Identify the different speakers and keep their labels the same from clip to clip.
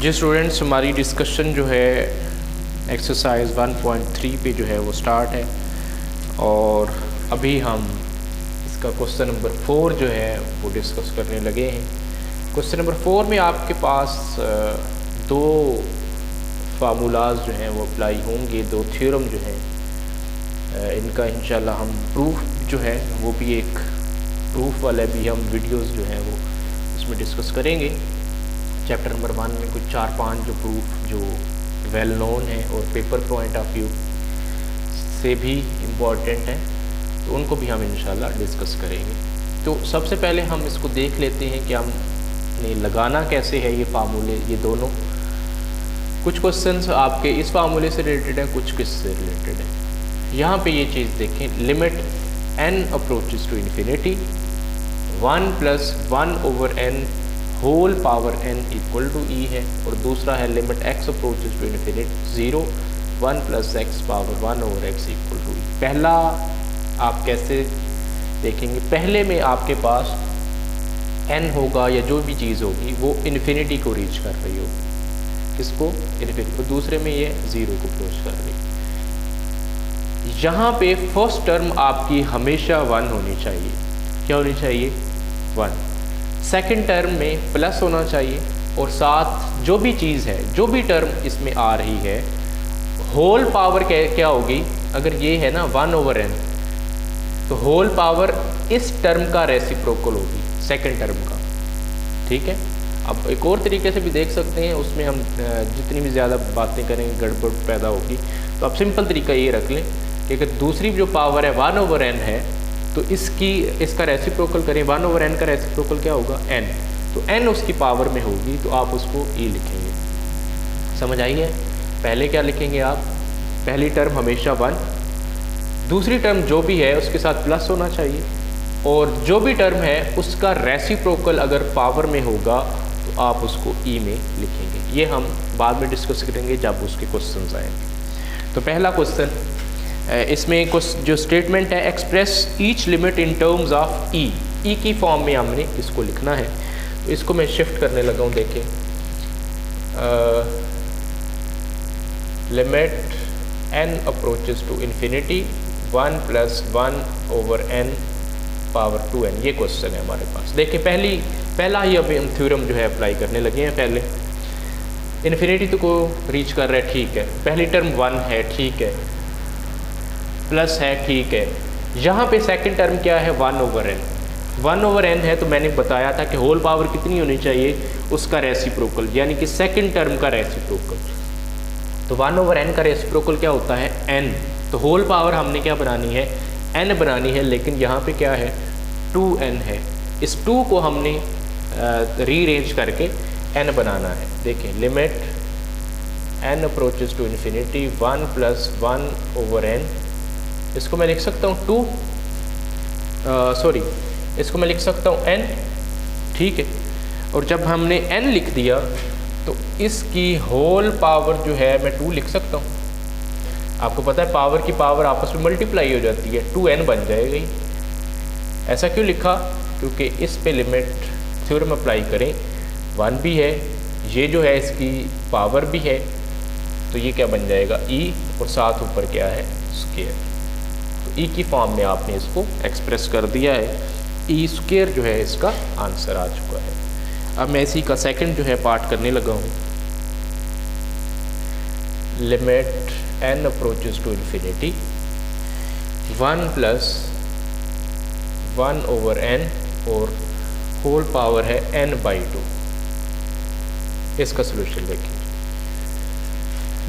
Speaker 1: जी students, हमारी discussion जो है एक्सरसाइज 1.3 पे जो है वो स्टार्ट है और अभी हम इसका क्वेश्चन नंबर 4 जो है वो डिस्कस करने लगे हैं। क्वेश्चन नंबर 4 में आपके पास दो फार्मूलाज जो हैं वो अप्लाई होंगे, दो थ्योरम जो हैं इनका इंशाल्लाह हम प्रूफ जो है वो भी एक प्रूफ वाला भी हम वीडियोस जो हैं वो उसमें डिस्कस करेंगे। चैप्टर नंबर 1 में कुछ 4-5 जो प्रूफ जो वेल नोन है और पेपर पॉइंट ऑफ व्यू से भी इम्पॉर्टेंट है, तो उनको भी हम इंशाल्लाह डिस्कस करेंगे। तो सबसे पहले हम इसको देख लेते हैं कि हमने लगाना कैसे है ये फार्मूले, ये दोनों। कुछ क्वेश्चंस आपके इस फार्मूले से रिलेटेड है, कुछ किससे रिलेटेड है। यहाँ पे ये चीज़ देखें, limit n approaches to infinity 1 + 1/n whole power n equal to e है, और दूसरा है limit x approaches to infinity 0 1 + x power 1/x equal to e। पहला आप कैसे देखेंगे, पहले में आपके पास n होगा या जो भी चीज़ होगी वो इन्फिनिटी को रीच कर रही होगी, किसको, इन्फिनिटी को। दूसरे में ये 0 को अप्रोच कर रही है। यहाँ पे फर्स्ट टर्म आपकी हमेशा 1 होनी चाहिए। क्या होनी चाहिए, 1। सेकंड टर्म में प्लस होना चाहिए, और साथ जो भी चीज़ है, जो भी टर्म इसमें आ रही है, होल पावर क्या होगी। अगर ये है ना 1/n, तो होल पावर इस टर्म का रेसिप्रोकल होगी, सेकंड टर्म का। ठीक है। अब एक और तरीके से भी देख सकते हैं, उसमें हम जितनी भी ज़्यादा बातें करेंगे गड़बड़ पैदा होगी। तो आप सिंपल तरीका ये रख लें कि अगर दूसरी जो पावर है 1/n है, तो इसका रेसिप्रोकल करें, 1/n का रेसिप्रोकल क्या होगा, n। तो n उसकी पावर में होगी, तो आप उसको e लिखेंगे। समझ आई है। पहले क्या लिखेंगे आप, पहली टर्म हमेशा 1, दूसरी टर्म जो भी है उसके साथ प्लस होना चाहिए, और जो भी टर्म है उसका रेसिप्रोकल अगर पावर में होगा तो आप उसको e में लिखेंगे। ये हम बाद में डिस्कस करेंगे जब उसके क्वेश्चन आएंगे। तो पहला क्वेश्चन, इसमें कुछ जो स्टेटमेंट है, express each limit in terms of e की फॉर्म में हमने इसको लिखना है। तो इसको मैं शिफ्ट करने लगा हूँ। देखें, limit n approaches to infinity 1 + 1/n power 2n, ये क्वेश्चन है हमारे पास। देखिए पहला ही अभी हम थ्योरम जो है अप्लाई करने लगे हैं। पहले इन्फिनिटी तो को रीच कर रहा है, ठीक है। पहली टर्म 1 है, ठीक है, प्लस है, ठीक है। यहाँ पे सेकंड टर्म क्या है, 1/n। 1/n है, तो मैंने बताया था कि होल पावर कितनी होनी चाहिए, उसका रेसिप्रोकल, यानी कि सेकंड टर्म का रेसिप्रोकल। तो 1/n का रेसिप्रोकल क्या होता है, n। तो होल पावर हमने क्या बनानी है, n बनानी है, लेकिन यहाँ पे क्या है, 2n है। इस 2 को हमने रीअरेंज करके n बनाना है। देखिए, limit n approaches to infinity 1 + 1/n, इसको मैं लिख सकता हूँ इसको मैं लिख सकता हूँ n, ठीक है। और जब हमने n लिख दिया तो इसकी होल पावर जो है मैं 2 लिख सकता हूँ। आपको पता है पावर की पावर आपस में मल्टीप्लाई हो जाती है, 2n बन जाएगी। ऐसा क्यों लिखा, क्योंकि इस पे लिमिट थ्योरम अप्लाई करें, 1 भी है, ये जो है इसकी पावर भी है, तो ये क्या बन जाएगा, e, और साथ ऊपर क्या है, स्क्वायर। तो e की फॉर्म में आपने इसको एक्सप्रेस कर दिया है, e² जो है इसका आंसर आ चुका है। अब मैं इसी का सेकंड जो है पार्ट करने लगा हूँ। Limit n approaches to infinity 1 + 1/n और होल पावर है n/2। इसका सोल्यूशन देखिए,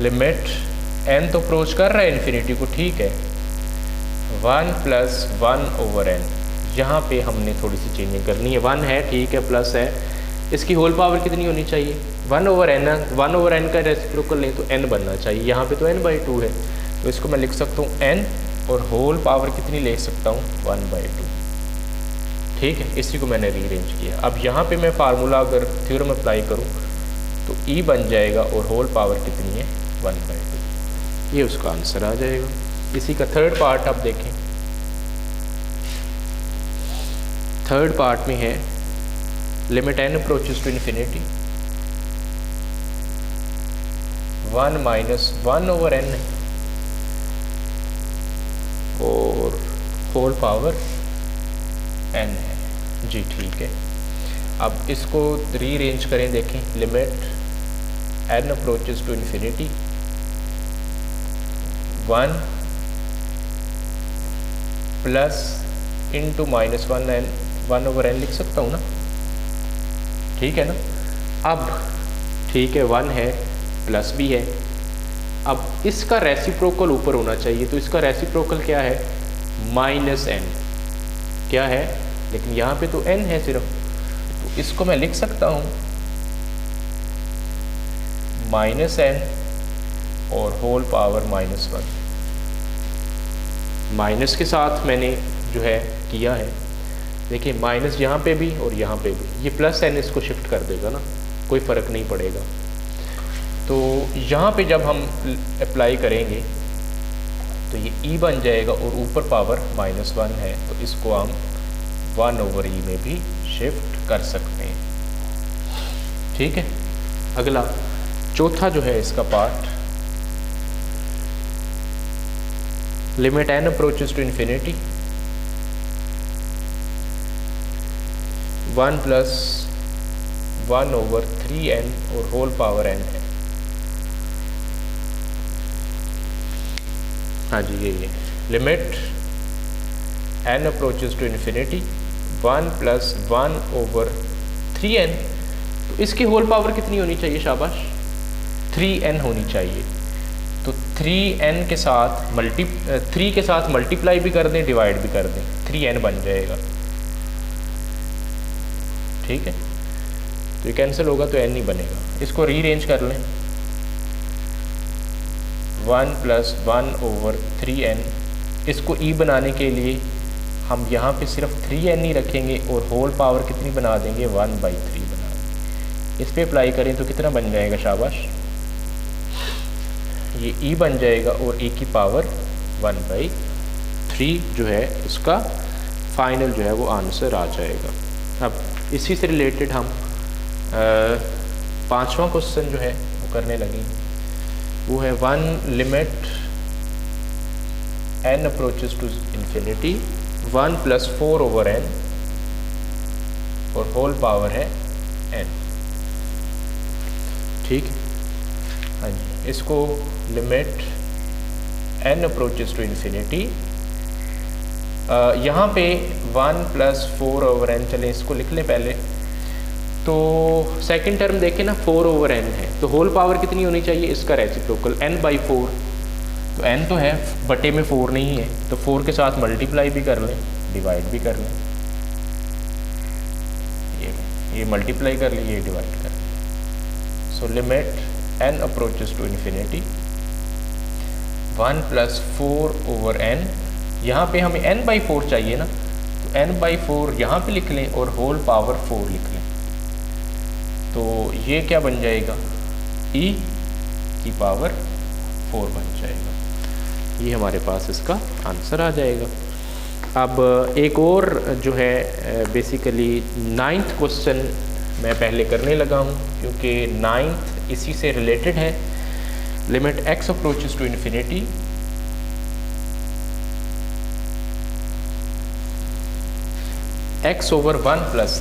Speaker 1: लिमिट n तो अप्रोच कर रहा है इन्फिनिटी को, ठीक है, 1 + 1/n। यहाँ पे हमने थोड़ी सी चेंजिंग करनी है, 1 है, ठीक है, प्लस है, इसकी होल पावर कितनी होनी चाहिए, 1/n का रेसिप्रोकल नहीं तो n बनना चाहिए। यहाँ पे तो n/2 है, तो इसको मैं लिख सकता हूँ n, और होल पावर कितनी ले सकता हूँ, 1/2। ठीक है, इसी को मैंने रीअरेंज किया। अब यहाँ पे मैं फार्मूला अगर थ्योरम अप्लाई करूँ तो e बन जाएगा, और होल पावर कितनी है, 1/2। ये उसका आंसर आ जाएगा। इसी का थर्ड पार्ट आप देखें, थर्ड पार्ट में है limit n approaches to infinity 1 minus 1 over n है और होल पावर n है जी। ठीक है, अब इसको रीअरेंज करें, देखें limit n approaches to infinity 1 plus into minus 1 over n लिख सकता हूँ ना, ठीक है ना। अब ठीक है, 1 है प्लस भी है, अब इसका रेसिप्रोकल ऊपर होना चाहिए, तो इसका रेसिप्रोकल क्या है, माइनस n क्या है, लेकिन यहाँ पे तो n है सिर्फ, तो इसको मैं लिख सकता हूँ माइनस n और होल पावर -1। माइनस के साथ मैंने जो है किया है, देखिए माइनस यहाँ पे भी और यहाँ पे भी, ये प्लस n इसको शिफ्ट कर देगा ना, कोई फ़र्क नहीं पड़ेगा। तो यहाँ पे जब हम अप्लाई करेंगे तो ये e बन जाएगा और ऊपर पावर -1 है, तो इसको हम 1 ओवर e में भी शिफ्ट कर सकते हैं, ठीक है। अगला चौथा जो है इसका part, limit n approaches to infinity 1 plus 1 over 3n और होल पावर n है। हाँ जी, ये limit n approaches to infinity 1 plus 1 over 3n, तो इसकी होल पावर कितनी होनी चाहिए, शाबाश 3n होनी चाहिए। तो 3n के साथ 3 के साथ मल्टीप्लाई भी कर दें, डिवाइड भी कर दें, 3n बन जाएगा, ठीक है। तो ये कैंसिल होगा तो n ही बनेगा, इसको रीअरेंज कर लें 1 प्लस 1 ओवर 3n, इसको e बनाने के लिए हम यहाँ पे सिर्फ 3n ही रखेंगे और होल पावर कितनी बना देंगे, 1/3 बना देंगे। इस पे अप्लाई करें तो कितना बन जाएगा, शाबाश ये e बन जाएगा और e की पावर 1/3 जो है उसका फाइनल जो है वो आंसर आ जाएगा। अब इसी से रिलेटेड हम पांचवा क्वेश्चन जो है वो करने लगे, वो है 1 limit n approaches to infinity 1 plus 4 over n और होल पावर है n, ठीक है। हाँ जी, इसको limit n approaches to infinity, यहाँ पे 1 प्लस 4 ओवर n, चलें इसको लिख लें पहले। तो सेकंड टर्म देखें ना, 4 ओवर n है, तो होल पावर कितनी होनी चाहिए, इसका रेसिप्रोकल n/4, तो n तो है बटे में 4 नहीं है, तो 4 के साथ मल्टीप्लाई भी कर लें, डिवाइड भी कर लें, ये मल्टीप्लाई कर लें, ये डिवाइड कर लें। So limit n approaches to infinity 1 plus 4 over n, यहाँ पे हमें n/4 चाहिए ना, तो n/4 यहाँ पे लिख लें और होल पावर 4 लिख लें, तो ये क्या बन जाएगा, e की पावर 4 बन जाएगा, ये हमारे पास इसका आंसर आ जाएगा। अब एक और जो है बेसिकली 9th क्वेश्चन मैं पहले करने लगा हूँ, क्योंकि 9th इसी से रिलेटेड है। Limit x approaches to infinity x over 1 plus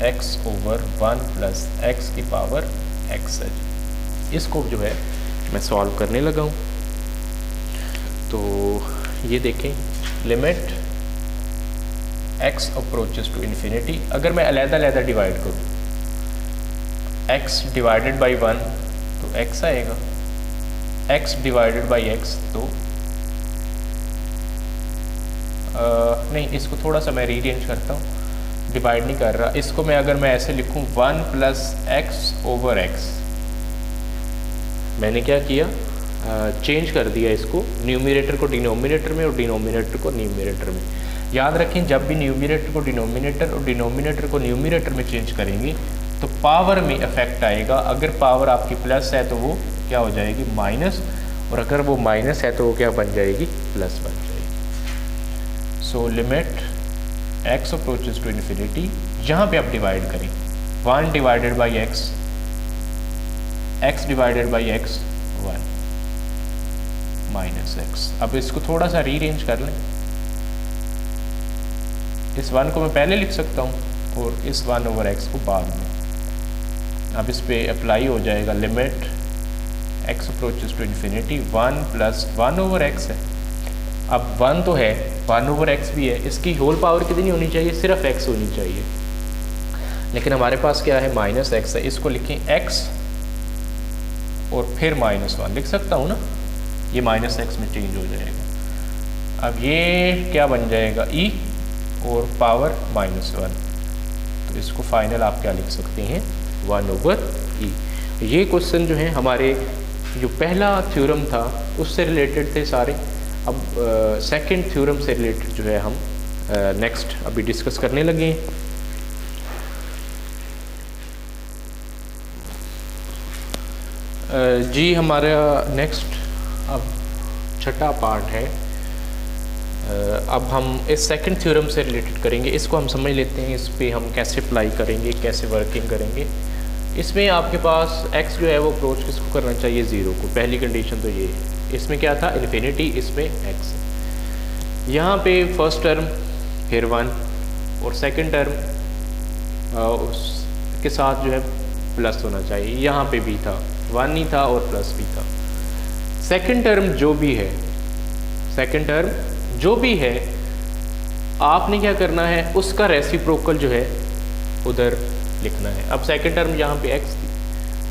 Speaker 1: x over 1 plus x की पावर x है, इसको जो है मैं सॉल्व करने लगा हूँ। तो ये देखें, limit x approaches to infinity, अगर मैं अलग-अलग डिवाइड करूँ, x डिवाइडेड बाई 1 तो x आएगा, x डिवाइडेड बाई x तो नहीं, इसको थोड़ा सा मैं रीअरेंज करता हूँ, डिवाइड नहीं कर रहा, इसको मैं अगर मैं ऐसे लिखूँ 1 प्लस x ओवर x, मैंने क्या किया, चेंज कर दिया इसको, न्यूमरेटर को डिनोमिनेटर में और डिनोमिनेटर को न्यूमरेटर में। याद रखें, जब भी न्यूमरेटर को डिनोमिनेटर और डिनोमिनेटर को न्यूमरेटर में चेंज करेंगे तो पावर में इफेक्ट आएगा। अगर पावर आपकी प्लस है तो वो क्या हो जाएगी, माइनस, और अगर वो माइनस है तो वो क्या बन जाएगी, प्लस बन जाएगी। So limit x approaches to infinity, यहाँ पे आप डिवाइड करें 1 divided by x divided by x 1 minus x. अब इसको थोड़ा सा रीअरेंज कर लें, इस 1 को मैं पहले लिख सकता हूँ और इस 1 ओवर एक्स को बाद में। अब इस पे अप्लाई हो जाएगा limit x approaches to infinity 1 plus 1 over x है। अब 1 तो है, 1 ओवर एक्स भी है, इसकी होल पावर कितनी होनी चाहिए, सिर्फ एक्स होनी चाहिए, लेकिन हमारे पास क्या है माइनस एक्स है। इसको लिखें एक्स और फिर -1 लिख सकता हूँ ना, ये माइनस एक्स में चेंज हो जाएगा। अब ये क्या बन जाएगा ई और पावर -1, तो इसको फाइनल आप क्या लिख सकते हैं 1 ओवर ई। ये क्वेश्चन जो है हमारे जो पहला थ्योरम था उससे रिलेटेड थे सारे। अब सेकंड थ्योरम से रिलेटेड जो है हम नेक्स्ट अभी डिस्कस करने लगे हैं। जी हमारा नेक्स्ट अब छठा पार्ट है। अब हम इस सेकंड थ्योरम से रिलेटेड करेंगे, इसको हम समझ लेते हैं, इस पे हम कैसे अप्लाई करेंगे, कैसे वर्किंग करेंगे। इसमें आपके पास x जो है वो अप्रोच किसको करना चाहिए 0 को, पहली कंडीशन तो ये है। इसमें क्या था इन्फिनिटी, इसमें x है। यहाँ पे फर्स्ट टर्म फिर 1 और सेकंड टर्म उसके साथ जो है प्लस होना चाहिए, यहाँ पे भी था 1 ही था और प्लस भी था। सेकंड टर्म जो भी है, सेकंड टर्म जो भी है आपने क्या करना है, उसका रेसिप्रोकल जो है उधर लिखना है। अब सेकंड टर्म यहाँ पे x थी,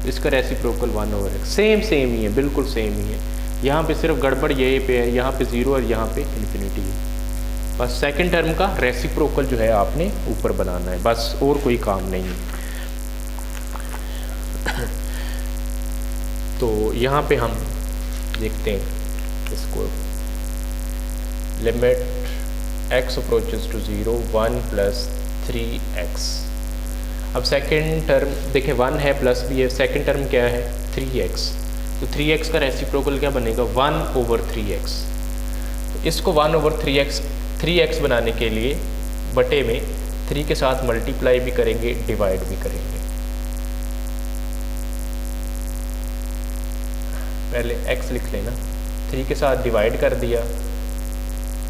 Speaker 1: इसका रेसिप्रोकल 1 ओवर एक्स, सेम ही है, बिल्कुल सेम ही है। यहाँ पे सिर्फ गड़बड़ यही पे है, यहाँ पे 0 और यहाँ पे इन्फिनिटी है। बस सेकंड टर्म का रेसिप्रोकल जो है आपने ऊपर बनाना है, बस और कोई काम नहीं है। तो यहाँ पे हम देखते हैं इसको, limit x approaches to 0 1 plus 3x। अब सेकंड टर्म देखें 1 है प्लस भी है, सेकंड टर्म क्या है 3x, तो 3x का रेसिप्रोकल क्या बनेगा 1 ओवर 3x। तो इसको 1 ओवर 3x बनाने के लिए बटे में 3 के साथ मल्टीप्लाई भी करेंगे, डिवाइड भी करेंगे। पहले x लिख लेना, 3 के साथ डिवाइड कर दिया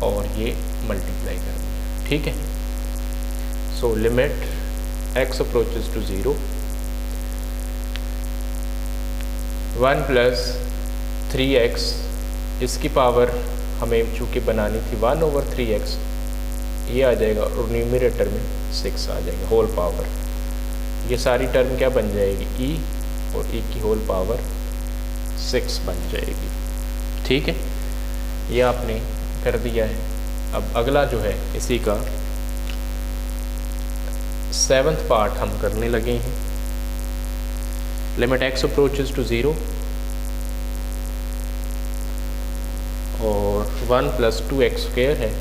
Speaker 1: और ये मल्टीप्लाई कर दिया, ठीक है। So limit x approaches to 0 1 plus 3x, इसकी पावर हमें चूँकि बनानी थी 1 ओवर 3x, ये आ जाएगा और न्यूमरेटर में 6 आ जाएगा होल पावर। ये सारी टर्म क्या बन जाएगी e और e की होल पावर 6 बन जाएगी, ठीक है। ये आपने कर दिया है। अब अगला जो है इसी का 7th पार्ट हम करने लगे हैं। लिमिट x अप्रोचेस टू 0 और 1 प्लस 2x स्क्वायर है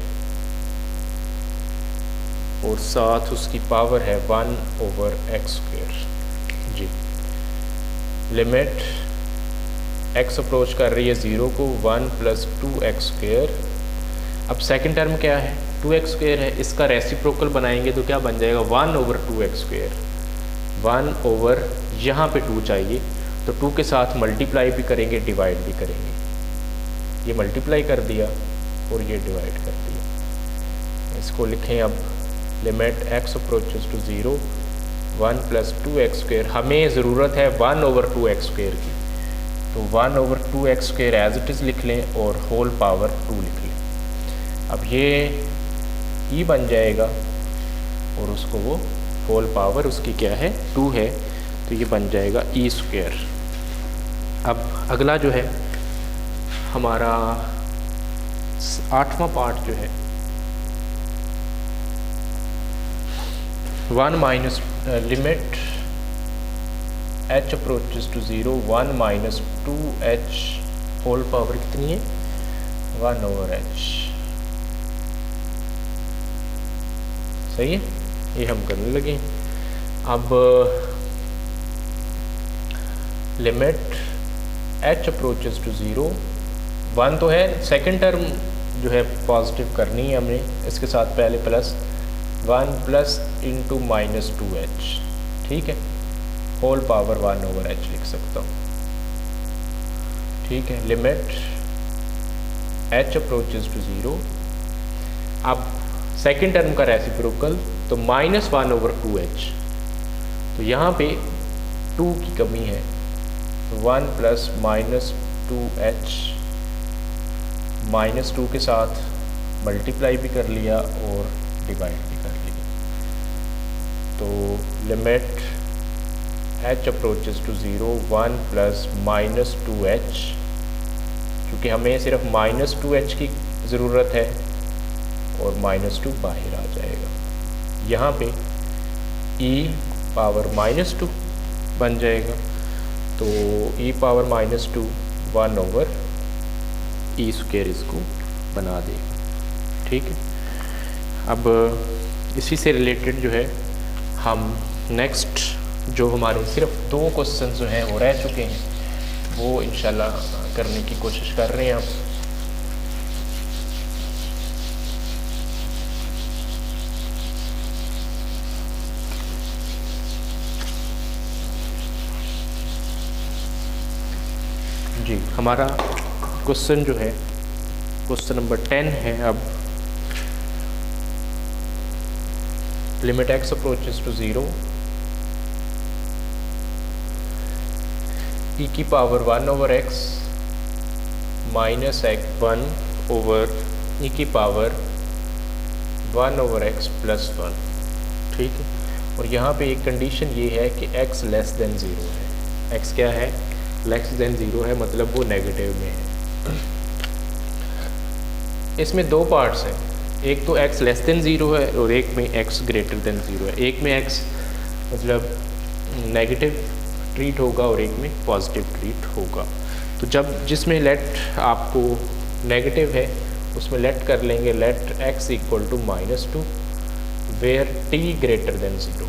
Speaker 1: और साथ उसकी पावर है 1 ओवर x स्क्वायर जी। लिमिट x अप्रोच कर रही है 0 को 1 प्लस 2x स्क्वायर। अब सेकंड टर्म क्या है 2x स्क्वायर है, इसका रेसिप्रोकल बनाएंगे तो क्या बन जाएगा 1 ओवर 2x स्क्वायर। 1 ओवर यहाँ पे 2 चाहिए तो 2 के साथ मल्टीप्लाई भी करेंगे, डिवाइड भी करेंगे। ये मल्टीप्लाई कर दिया और ये डिवाइड कर दिया। इसको लिखें अब limit x approaches to 0 1 plus 2x square. हमें ज़रूरत है 1 ओवर 2x स्क्वायर की, तो 1 over 2x square as it is लिख लें और होल पावर 2 लिख लें। अब ये ई बन जाएगा और उसको वो होल पावर उसकी क्या है 2 है, तो ये बन जाएगा ई स्क्वायर। अब अगला जो है हमारा 8वां पार्ट जो है 1 minus limit h approaches to 0 1 minus 2h whole power कितनी है 1 ओवर h। सही है, ये हम करने लगे। अब लिमिट h अप्रोचेस टू 0 1 तो है, सेकंड टर्म जो है पॉजिटिव करनी है हमने, इसके साथ पहले plus 1 plus into minus 2h, ठीक है। होल पावर 1 ओवर h लिख सकता हूँ। ठीक है, लिमिट h अप्रोचेज टू 0। अब सेकेंड टर्म का रेसिप्रोकल तो -1/2h, तो यहाँ पे 2 की कमी है, 1 + -2h, -2 के साथ मल्टीप्लाई भी कर लिया और डिवाइड भी कर लिया। तो limit h approaches to 0, 1 + -2h, क्योंकि हमें सिर्फ -2h की ज़रूरत है और -2 बाहर आ जाएगा। यहाँ पे e पावर -2 बन जाएगा, तो e पावर -2 1/e² इसको बना देगा। ठीक है, अब इसी से रिलेटेड जो है हम नेक्स्ट जो हमारे सिर्फ 2 क्वेश्चन जो हैं वो रह चुके हैं, वो इंशाल्लाह करने की कोशिश कर रहे हैं हम। जी, हमारा क्वेश्चन जो है क्वेश्चन नंबर 10 है। अब limit x approaches to 0, e की पावर 1/x - 1/e की पावर 1/x + 1। ठीक है, और यहाँ पे एक कंडीशन ये है कि x < 0 है। x क्या है? < 0 है, मतलब वो नेगेटिव में है। इसमें 2 पार्ट्स हैं, एक तो x < 0 है और एक में x < 0 है। एक में x मतलब नेगेटिव ट्रीट होगा और एक में पॉजिटिव ट्रीट होगा। तो जब जिसमें लेट आपको नेगेटिव है उसमें लेट कर लेंगे लेट x = -2 वेयर t < 0।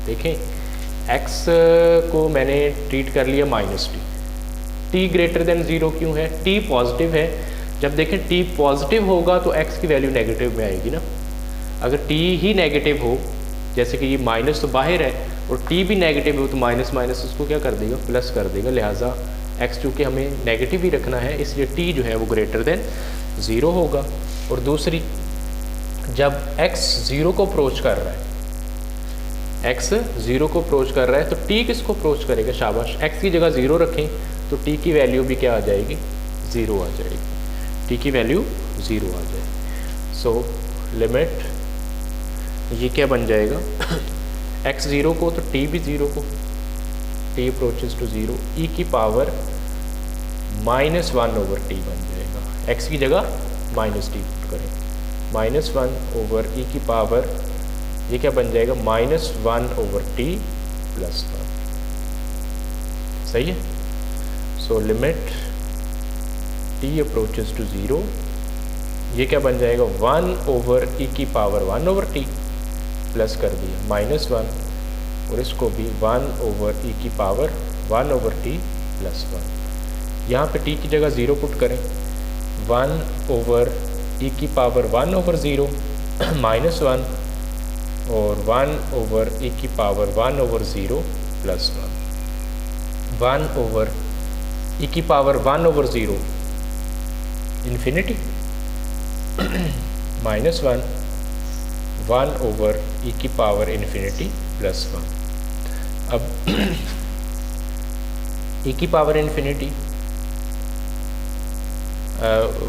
Speaker 1: देखें, x को मैंने ट्रीट कर लिया -t < 0 क्यों है? t पॉजिटिव है। जब देखें t पॉजिटिव होगा तो x की वैल्यू नेगेटिव में आएगी ना। अगर t ही नेगेटिव हो, जैसे कि ये माइनस तो बाहर है और t भी नेगेटिव हो, तो माइनस माइनस उसको क्या कर देगा? प्लस कर देगा। लिहाजा x चूँकि हमें नेगेटिव ही रखना है, इसलिए t जो है वो < 0 होगा। और दूसरी, जब x 0 को अप्रोच कर रहा है, x 0 को अप्रोच कर रहा है, तो t किसको अप्रोच करेगा? शाबाश, x की जगह 0 रखें तो t की वैल्यू भी क्या आ जाएगी? 0 आ जाएगी। t की वैल्यू 0 आ जाएगी। सो लिमिट ये क्या बन जाएगा? x 0 को तो t भी 0 को, t अप्रोचेज टू 0, e की पावर -1/t बन जाएगा। x की जगह -t पुट करें, -1/e की पावर, ये क्या बन जाएगा? -1/t + 1। सही है। So limit t approaches to 0, ये क्या बन जाएगा? 1/e की पावर 1/t प्लस कर दिया -1, और इसको भी 1/e की पावर 1/t + 1। यहाँ पे t की जगह 0 पुट करें, 1/e की पावर 1/0 -1 और 1/e की पावर 1/0 + 1। 1/e की पावर 1/0 इन्फिनिटी, -1 1/e की पावर इन्फिनिटी + 1। अब e की पावर इन्फिनिटी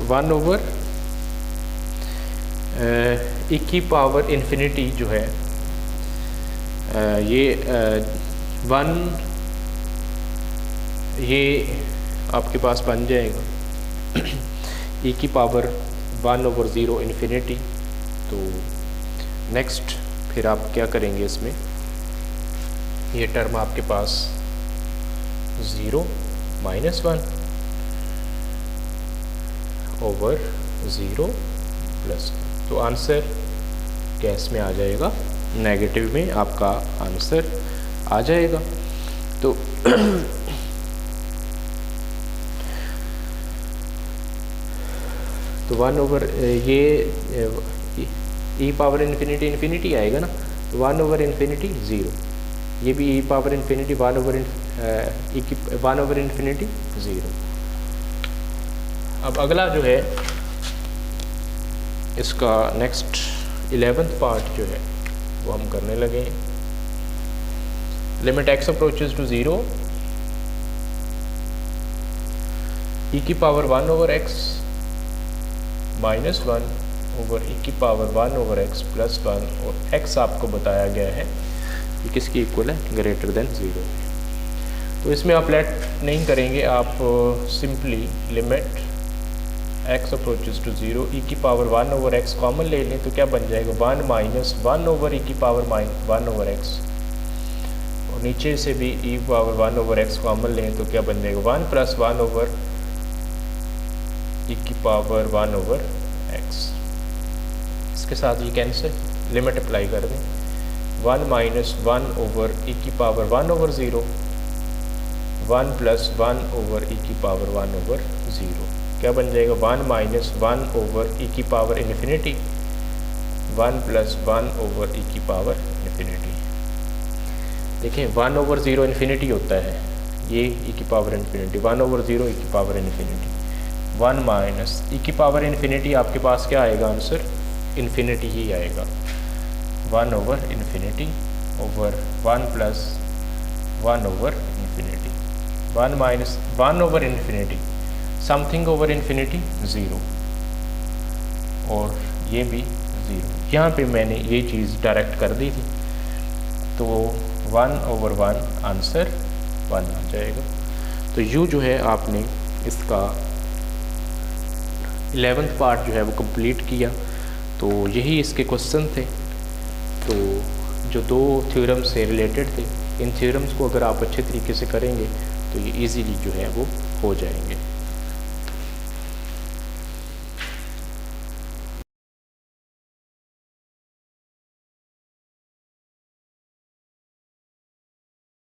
Speaker 1: 1/e की पावर इन्फिनिटी जो है ये 1, ये आपके पास बन जाएगा e की पावर 1/0 इन्फिनिटी। तो नेक्स्ट फिर आप क्या करेंगे? इसमें ये टर्म आपके पास 0 -1/0 + 1। तो आंसर कैस में आ जाएगा? नेगेटिव में आपका आंसर आ जाएगा। तो तो 1/, ये e पावर इन्फिनिटी आएगा ना, तो 1/∞ 0, ये भी e पावर इन्फिनिटी 1/∞ 0। अब अगला जो है इसका नेक्स्ट 11th पार्ट जो है वो हम करने लगे। Limit x approaches to 0 e की power 1 over x minus 1 over e की पावर 1 ओवर x प्लस 1 और x आपको बताया गया है कि किसकी इक्वल है, ग्रेटर देन 0। तो इसमें आप लेट नहीं करेंगे, आप simply limit x approaches to 0 e की पावर 1 ओवर x कॉमन ले लें तो क्या बन जाएगा 1 माइनस 1 ओवर e की पावर 1 ओवर x, और नीचे से भी e power 1 over x common लें तो क्या बन जाएगा 1 प्लस 1 ओवर e की पावर 1 ओवर x। इसके साथ ये कैंसिल, लिमिट अप्लाई कर दें 1 माइनस 1 ओवर e की power 1 over 0, 1 plus 1 over e की पावर 1 ओवर 0, क्या बन जाएगा 1 माइनस 1 ओवर e की power infinity, 1 plus 1 over e की पावर इन्फिनिटी। देखें 1 ओवर 0 इन्फिनिटी होता है, ये e की पावर इन्फिनिटी, 1 ओवर 0 e की पावर इन्फिनिटी, 1 माइनस e की पावर इन्फिनिटी आपके पास क्या आएगा आंसर, इन्फिनिटी ही आएगा, 1 over infinity over 1 plus 1 over infinity, 1 minus 1 over infinity, something over infinity 0 और ये भी 0। यहाँ पे मैंने ये चीज़ डायरेक्ट कर दी थी तो 1 ओवर 1 आंसर 1 आ जाएगा। तो यूँ जो है आपने इसका 11th पार्ट जो है वो कंप्लीट किया। तो यही इसके क्वेश्चन थे। तो जो दो थ्योरम से रिलेटेड थे, इन थ्योरम्स को अगर आप अच्छे तरीके से करेंगे तो ये इजीली जो है वो हो जाएंगे।